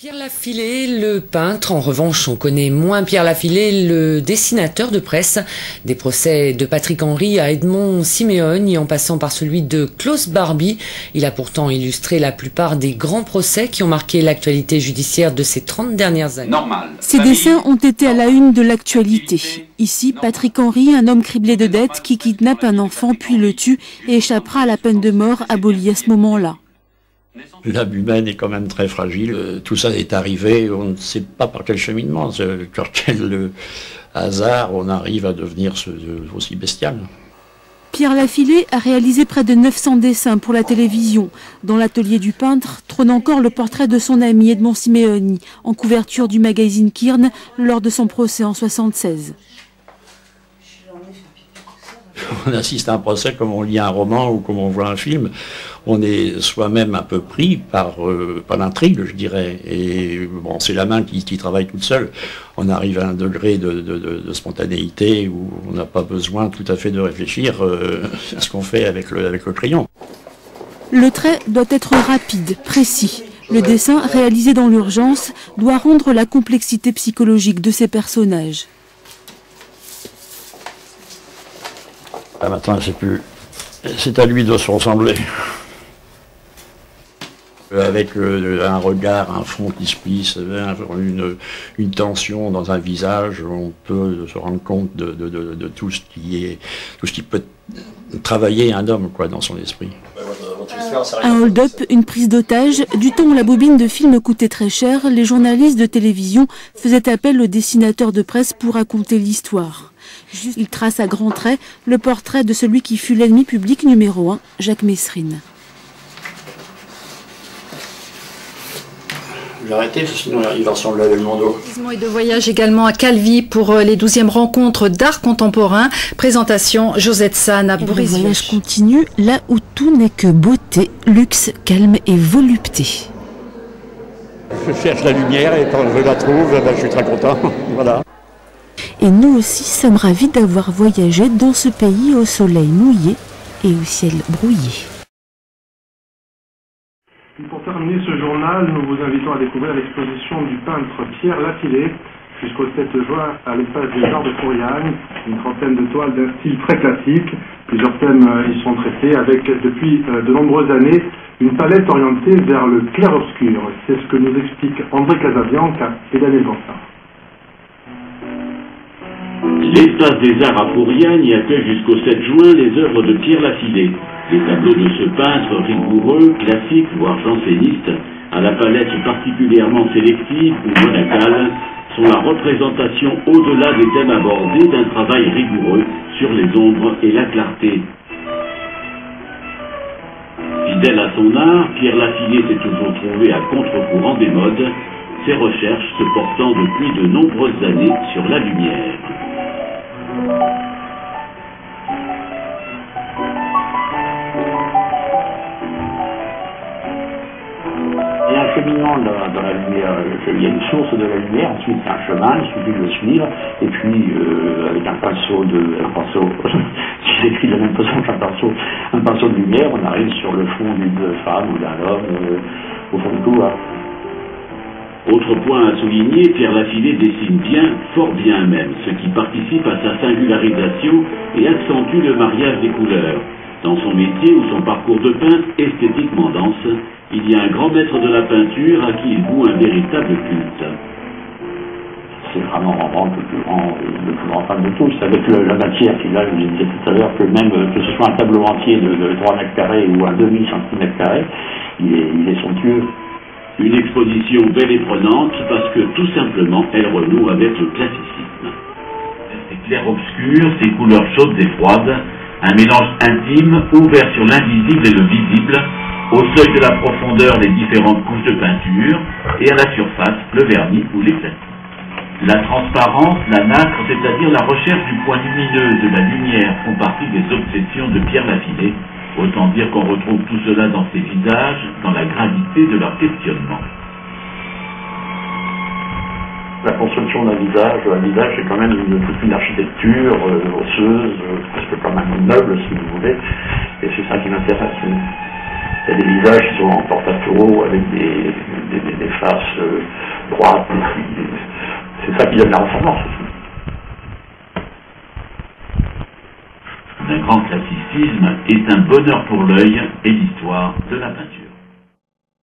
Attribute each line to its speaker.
Speaker 1: Pierre Lafilé, le peintre. En revanche, on connaît moins Pierre Lafilé, le dessinateur de presse. Des procès de Patrick Henry à Edmond Simeoni, en passant par celui de Klaus Barbie. Il a pourtant illustré la plupart des grands procès qui ont marqué l'actualité judiciaire de ces 30 dernières années.
Speaker 2: Ces dessins ont été à la une de l'actualité. Ici, Patrick Henry, un homme criblé de dettes qui kidnappe un enfant puis le tue et échappera à la peine de mort abolie à ce moment-là.
Speaker 3: L'âme humaine est quand même très fragile. Tout ça est arrivé, on ne sait pas par quel cheminement, par quel hasard on arrive à devenir aussi bestial.
Speaker 2: Pierre Lafilé a réalisé près de 900 dessins pour la télévision. Dans l'atelier du peintre trône encore le portrait de son ami Edmond Simeoni, en couverture du magazine Kirn lors de son procès en 1976.
Speaker 3: On assiste à un procès comme on lit un roman ou comme on voit un film. On est soi-même un peu pris par l'intrigue, je dirais. Et bon, c'est la main qui travaille toute seule. On arrive à un degré de spontanéité où on n'a pas besoin tout à fait de réfléchir à ce qu'on fait avec le crayon.
Speaker 2: Le trait doit être rapide, précis. Le dessin, réalisé dans l'urgence, doit rendre la complexité psychologique de ces personnages.
Speaker 3: Ah, maintenant, c'est à lui de se ressembler. Avec un regard, un front qui se plisse, une tension dans un visage, on peut se rendre compte de tout ce qui peut travailler un homme, quoi, dans son esprit.
Speaker 2: Un hold-up, une prise d'otage, du temps où la bobine de film coûtait très cher, les journalistes de télévision faisaient appel aux dessinateurs de presse pour raconter l'histoire. Il trace à grands traits le portrait de celui qui fut l'ennemi public numéro 1, Jacques Messrine.
Speaker 3: J'ai arrêté, sinon il va s'en lever le bandeau.
Speaker 4: Et de voyage également à Calvi pour les 12e rencontres d'art contemporain. Présentation Josette San à Boris.
Speaker 2: Le voyage continue là où tout n'est que beauté, luxe, calme et volupté.
Speaker 3: Je cherche la lumière et quand je la trouve, je suis très content. Voilà.
Speaker 2: Et nous aussi sommes ravis d'avoir voyagé dans ce pays au soleil mouillé et au ciel brouillé.
Speaker 5: Pour terminer ce journal, nous vous invitons à découvrir l'exposition du peintre Pierre Lafilé jusqu'au 7 juin à l'espace des Arts de Fouriane. Une trentaine de toiles d'un style très classique. Plusieurs thèmes y sont traités avec, depuis de nombreuses années, une palette orientée vers le clair-obscur. C'est ce que nous expliquent André Casabianca et Daniel Gonçalves.
Speaker 6: L'espace des Arts à Fouriane y accueille jusqu'au 7 juin les œuvres de Pierre Lafilé. Les tableaux de ce peintre rigoureux, classique, voire janséniste, à la palette particulièrement sélective ou monacale, sont la représentation au-delà des thèmes abordés d'un travail rigoureux sur les ombres et la clarté. Fidèle à son art, Pierre Lafilé s'est toujours trouvé à contre-courant des modes, ses recherches se portant depuis de nombreuses années sur la lumière.
Speaker 7: Il y a un cheminement dans la lumière, il y a une source de la lumière, ensuite c'est un chemin, il suffit de le suivre, et puis avec un pinceau, si j'écris de la même façon qu'un pinceau de lumière, on arrive sur le fond d'une femme ou d'un homme au fond du couloir.
Speaker 6: Autre point à souligner, Pierre Lafilé dessine bien, fort bien même, ce qui participe à sa singularisation et accentue le mariage des couleurs. Dans son métier ou son parcours de peintre esthétiquement dense, il y a un grand maître de la peinture à qui il voue un véritable culte.
Speaker 7: C'est vraiment Rembrandt le plus grand fan de tous, avec la matière qu'il a. Je vous disais tout à l'heure que même que ce soit un tableau entier de 3 mètres carrés ou un demi-centimètre carré, il est somptueux.
Speaker 6: Une exposition belle et prenante parce que tout simplement elle renoue avec le classicisme. Ces clairs-obscurs, ces couleurs chaudes et froides, un mélange intime ouvert sur l'invisible et le visible, au seuil de la profondeur les différentes couches de peinture et à la surface le vernis ou l'éclatant. La transparence, la nacre, c'est-à-dire la recherche du point lumineux de la lumière font partie des obsessions de Pierre Lafilé. Autant dire qu'on retrouve tout cela dans ses visages, dans la gravité de leur questionnement.
Speaker 7: La construction d'un visage, c'est quand même toute une architecture osseuse, presque comme un immeuble si vous voulez, et c'est ça qui m'intéresse. Il y a des visages qui sont en porte-à-faux avec des face, droite, c'est ça qui donne la ressemblance aussi.
Speaker 6: Un grand classicisme est un bonheur pour l'œil et l'histoire de la peinture.